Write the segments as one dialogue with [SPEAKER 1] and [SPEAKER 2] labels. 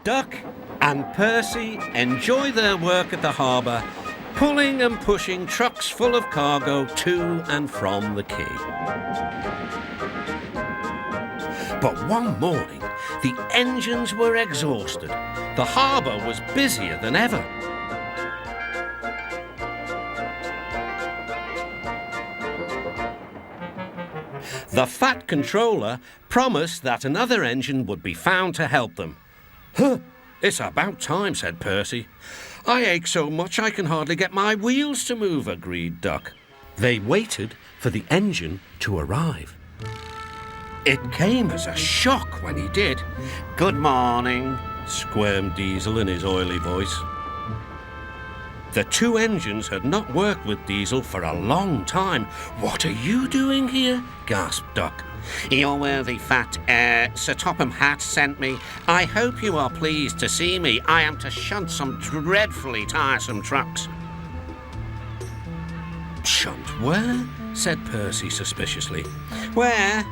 [SPEAKER 1] Duck and Percy enjoy their work at the harbour, pulling and pushing trucks full of cargo to and from the quay. But one morning, the engines were exhausted. The harbour was busier than ever. The fat controller promised that another engine would be found to help them. "Huh, it's about time," said Percy. "I ache so much I can hardly get my wheels to move," agreed Duck. They waited for the engine to arrive. It came as a shock when he did. "Good morning," squirmed Diesel in his oily voice. The two engines had not worked with Diesel for a long time. "What are you doing here?" gasped Duck. "Your worthy fat, Sir Topham Hatt sent me. I hope you are pleased to see me. I am to shunt some dreadfully tiresome trucks." "Shunt where?" said Percy suspiciously. "Where?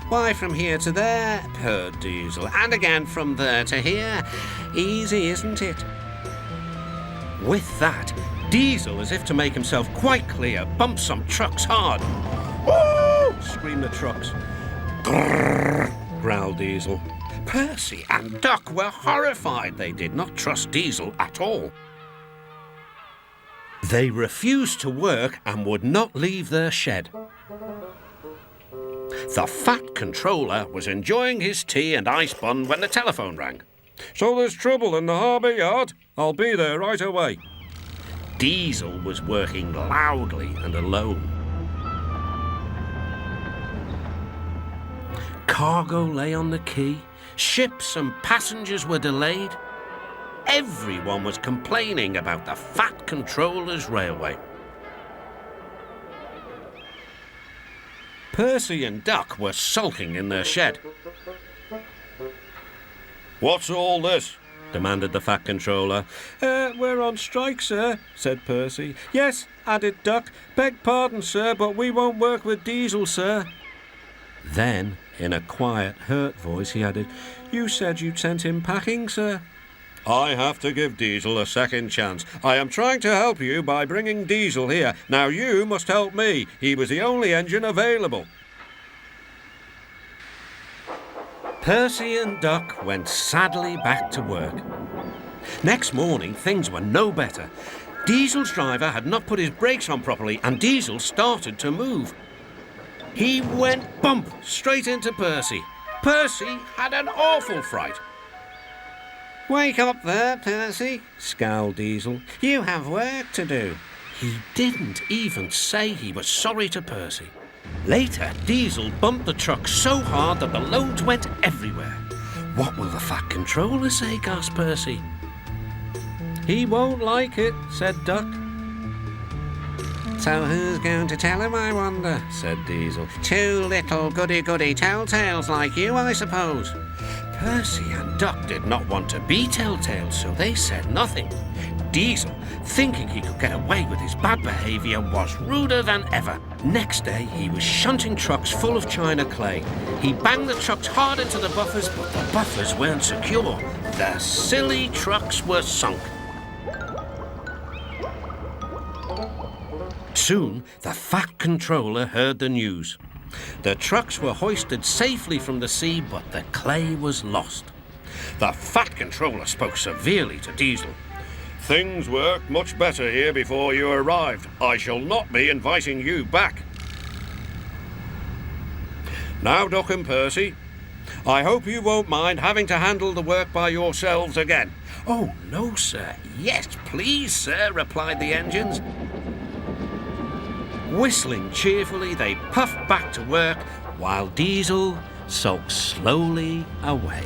[SPEAKER 1] Why, from here to there," purred Diesel, "and again from there to here. Easy, isn't it?" With that, Diesel, as if to make himself quite clear, bumped some trucks hard. "Woo!" screamed the trucks. "Grrr!" growled Diesel. Percy and Duck were horrified. They did not trust Diesel at all. They refused to work and would not leave their shed. The fat controller was enjoying his tea and ice bun when the telephone rang. "So there's trouble in the Harbour Yard? I'll be there right away." Diesel was working loudly and alone. Cargo lay on the quay. Ships and passengers were delayed. Everyone was complaining about the fat controller's railway. Percy and Duck were sulking in their shed. "What's all this?" demanded the fat controller. We're on strike, sir," said Percy. "Yes," added Duck. "Beg pardon, sir, but we won't work with Diesel, sir." Then, in a quiet, hurt voice, he added, "You said you'd sent him packing, sir." "I have to give Diesel a second chance. I am trying to help you by bringing Diesel here. Now you must help me. He was the only engine available." Percy and Duck went sadly back to work. Next morning, things were no better. Diesel's driver had not put his brakes on properly, and Diesel started to move. He went bump straight into Percy. Percy had an awful fright. "Wake up there, Percy," scowled Diesel. "You have work to do." He didn't even say he was sorry to Percy. Later, Diesel bumped the truck so hard that the loads went everywhere. "What will the fat controller say?" gasped Percy. "He won't like it," said Duck. "So who's going to tell him, I wonder?" said Diesel. "Two little goody-goody telltales like you, I suppose." Percy and Duck did not want to be telltales, so they said nothing. Diesel, thinking he could get away with his bad behaviour, was ruder than ever. Next day, he was shunting trucks full of china clay. He banged the trucks hard into the buffers, but the buffers weren't secure. The silly trucks were sunk. Soon, the fat controller heard the news. The trucks were hoisted safely from the sea, but the clay was lost. The fat controller spoke severely to Diesel. "Things worked much better here before you arrived. I shall not be inviting you back. Now, Duck and Percy, I hope you won't mind having to handle the work by yourselves again." "Oh, no, sir. Yes, please, sir," replied the engines. Whistling cheerfully, they puffed back to work while Diesel sulked slowly away.